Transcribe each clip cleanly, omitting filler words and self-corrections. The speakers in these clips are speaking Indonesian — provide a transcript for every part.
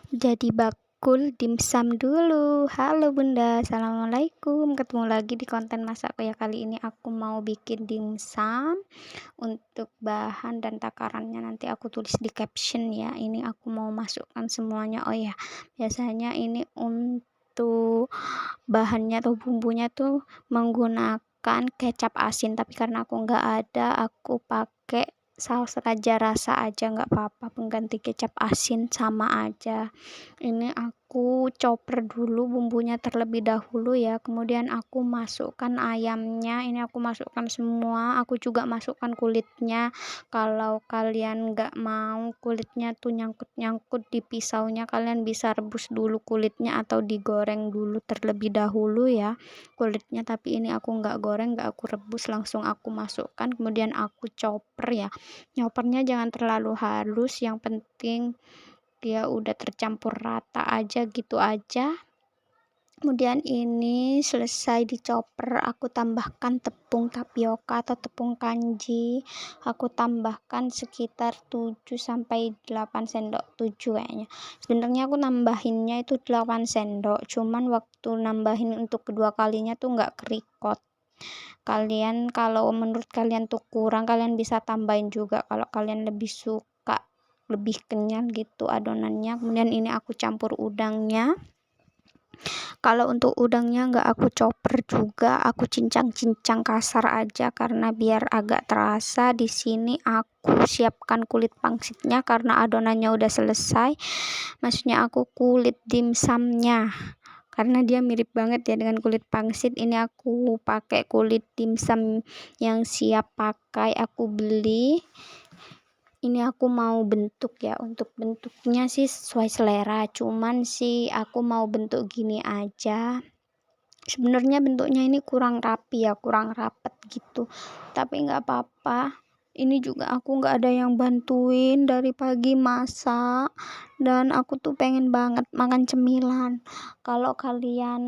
Jadi bakul dimsum dulu. Halo Bunda, Assalamualaikum. Ketemu lagi di konten masakku ya. Kali ini aku mau bikin dimsum. Untuk bahan dan takarannya nanti aku tulis di caption ya. Ini aku mau masukkan semuanya. Oh ya, biasanya ini untuk bahannya atau bumbunya tuh menggunakan kecap asin, tapi karena aku nggak ada, aku pakai saus raja rasa aja, nggak apa-apa, pengganti kecap asin sama aja. Ini aku chopper dulu bumbunya terlebih dahulu ya, kemudian aku masukkan ayamnya. Ini aku masukkan semua, aku juga masukkan kulitnya. Kalau kalian nggak mau kulitnya tuh nyangkut-nyangkut di pisaunya, kalian bisa rebus dulu kulitnya atau digoreng dulu terlebih dahulu ya kulitnya, tapi ini aku nggak goreng, nggak aku rebus, langsung aku masukkan, kemudian aku chopper ya. Nyopernya jangan terlalu halus, yang penting dia udah tercampur rata aja gitu aja. Kemudian ini selesai dicoper, aku tambahkan tepung tapioka atau tepung kanji. Aku tambahkan sekitar 7 sampai 8 sendok, 7 kayaknya. Sebenarnya aku nambahinnya itu 8 sendok, cuman waktu nambahin untuk kedua kalinya tuh nggak kerikot. Kalian kalau menurut kalian tuh kurang, kalian bisa tambahin juga kalau kalian lebih suka lebih kenyal gitu adonannya. Kemudian ini aku campur udangnya. Kalau untuk udangnya nggak aku chopper juga, aku cincang-cincang kasar aja karena biar agak terasa. Di sini aku siapkan kulit pangsitnya karena adonannya udah selesai. Maksudnya aku kulit dimsumnya, karena dia mirip banget ya dengan kulit pangsit. Ini aku pakai kulit dimsum yang siap pakai, aku beli. Ini aku mau bentuk ya, untuk bentuknya sih sesuai selera, cuman sih aku mau bentuk gini aja. Sebenarnya bentuknya ini kurang rapi ya, kurang rapet gitu, tapi nggak apa-apa. Ini juga aku nggak ada yang bantuin, dari pagi masak dan aku tuh pengen banget makan cemilan. Kalau kalian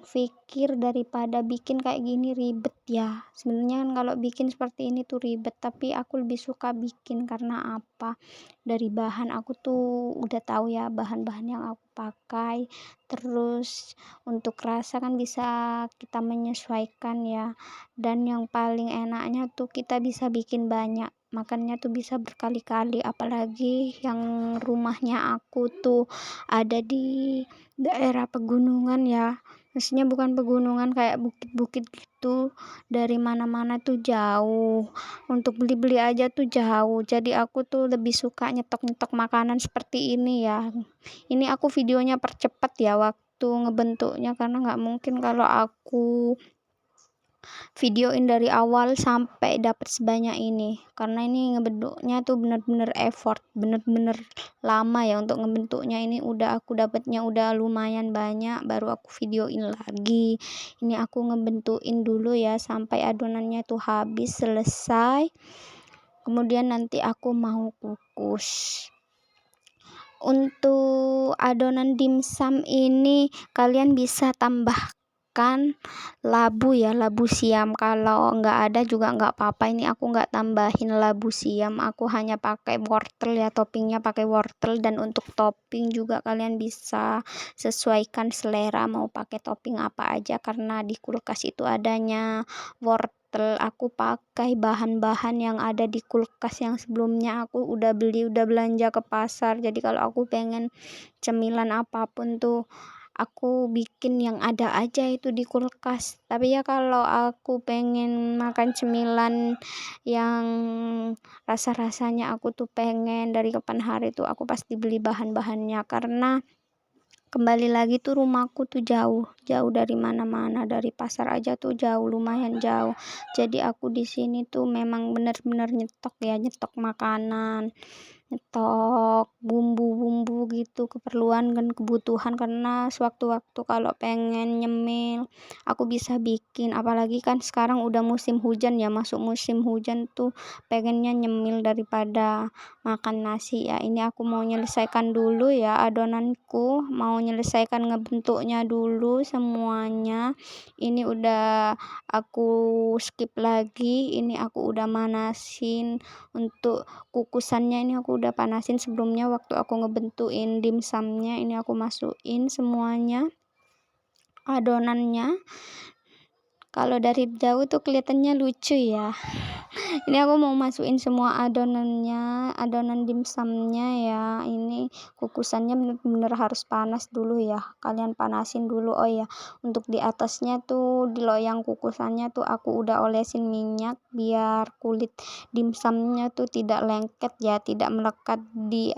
pikir daripada bikin kayak gini ribet ya, sebenarnya kan kalau bikin seperti ini tuh ribet, tapi aku lebih suka bikin karena apa, dari bahan aku tuh udah tahu ya bahan-bahan yang aku pakai. Terus untuk rasa kan bisa kita menyesuaikan ya, dan yang paling enaknya tuh kita bisa bikin banyak, makannya tuh bisa berkali-kali. Apalagi yang rumahnya aku tuh ada di daerah pegunungan ya, maksudnya bukan pegunungan kayak bukit-bukit gitu, dari mana-mana tuh jauh, untuk beli-beli aja tuh jauh. Jadi aku tuh lebih suka nyetok-nyetok makanan seperti ini ya. Ini aku videonya percepat ya waktu ngebentuknya, karena nggak mungkin kalau aku videoin dari awal sampai dapat sebanyak ini, karena ini ngebentuknya tuh bener-bener effort, bener-bener lama ya untuk ngebentuknya. Ini udah aku dapatnya udah lumayan banyak, baru aku videoin lagi. Ini aku ngebentukin dulu ya sampai adonannya tuh habis selesai, kemudian nanti aku mau kukus. Untuk adonan dimsum ini kalian bisa tambahkan labu ya, labu siam. Kalau nggak ada juga nggak apa-apa, ini aku nggak tambahin labu siam, aku hanya pakai wortel ya, toppingnya pakai wortel. Dan untuk topping juga kalian bisa sesuaikan selera mau pakai topping apa aja, karena di kulkas itu adanya wortel. Aku pakai bahan-bahan yang ada di kulkas yang sebelumnya aku udah beli, udah belanja ke pasar. Jadi kalau aku pengen cemilan apapun tuh aku bikin yang ada aja itu di kulkas. Tapi ya kalau aku pengen makan cemilan yang rasa-rasanya aku tuh pengen dari kapan hari tuh, aku pasti beli bahan-bahannya. Karena kembali lagi tuh rumahku tuh jauh jauh dari mana-mana, dari pasar aja tuh jauh, lumayan jauh. Jadi aku di sini tuh memang bener-bener nyetok ya, nyetok makanan, nyetok bumbu-bumbu gitu, keperluan dan kebutuhan, karena sewaktu-waktu kalau pengen nyemil aku bisa bikin. Apalagi kan sekarang udah musim hujan ya, masuk musim hujan tuh pengennya nyemil daripada makan nasi ya. Ini aku mau menyelesaikan dulu ya adonanku, mau menyelesaikan ngebentuknya dulu semuanya. Ini udah aku skip lagi, ini aku udah manasin. Untuk kukusannya ini aku udah panasin sebelumnya waktu aku ngebentuin dimsumnya. Ini aku masukin semuanya adonannya. Kalau dari jauh tuh kelihatannya lucu ya. Ini aku mau masukin semua adonannya, adonan dimsumnya ya. Ini kukusannya bener-bener harus panas dulu ya. Kalian panasin dulu. Oh ya, untuk di atasnya tuh di loyang kukusannya tuh aku udah olesin minyak biar kulit dimsumnya tuh tidak lengket ya, tidak melekat di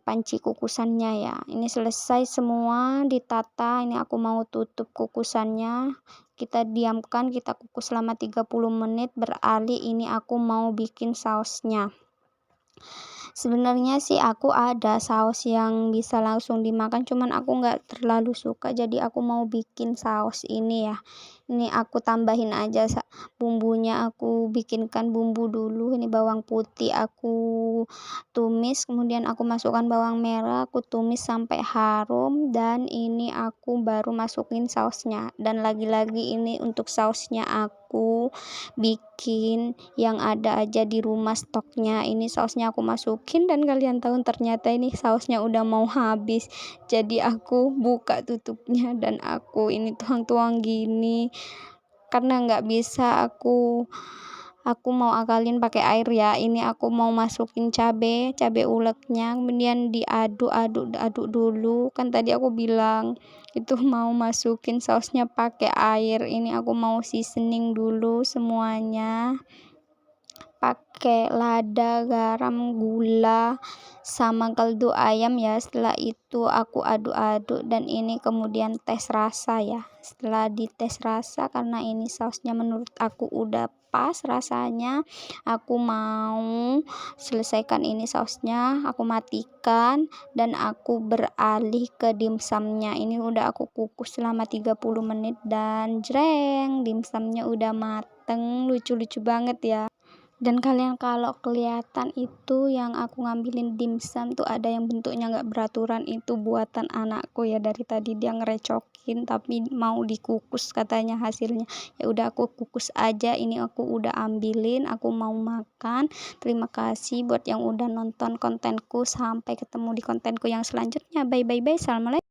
panci kukusannya ya. Ini selesai semua ditata, ini aku mau tutup kukusannya. Kita diamkan, kita kukus selama 30 menit, beralih ini aku mau bikin sausnya. Sebenarnya sih aku ada saus yang bisa langsung dimakan, cuman aku nggak terlalu suka, jadi aku mau bikin saus ini ya. Ini aku tambahin aja bumbunya, aku bikinkan bumbu dulu. Ini bawang putih aku tumis, kemudian aku masukkan bawang merah, aku tumis sampai harum, dan ini aku baru masukin sausnya. Dan lagi-lagi ini untuk sausnya aku bikin yang ada aja di rumah stoknya. Ini sausnya aku masukin, dan kalian tahu ternyata ini sausnya udah mau habis, jadi aku buka tutupnya dan aku ini tuang-tuang gini karena nggak bisa aku mau akalin pakai air ya. Ini aku mau masukin cabe uleknya, kemudian diaduk dulu. Kan tadi aku bilang itu mau masukin sausnya pakai air. Ini aku mau seasoning dulu semuanya, pakai lada, garam, gula, sama kaldu ayam ya. Setelah itu aku aduk-aduk, dan ini kemudian tes rasa ya. Setelah dites rasa, karena ini sausnya menurut aku udah pas rasanya, aku mau selesaikan ini sausnya, aku matikan dan aku beralih ke dimsumnya. Ini udah aku kukus selama 30 menit dan jreng, dimsumnya udah mateng, lucu-lucu banget ya. Dan kalian kalau kelihatan itu yang aku ngambilin dimsum tuh ada yang bentuknya nggak beraturan, itu buatan anakku ya. Dari tadi dia ngerecokin tapi mau dikukus katanya hasilnya. Ya udah aku kukus aja. Ini aku udah ambilin, aku mau makan. Terima kasih buat yang udah nonton kontenku. Sampai ketemu di kontenku yang selanjutnya. Bye bye bye. Assalamualaikum.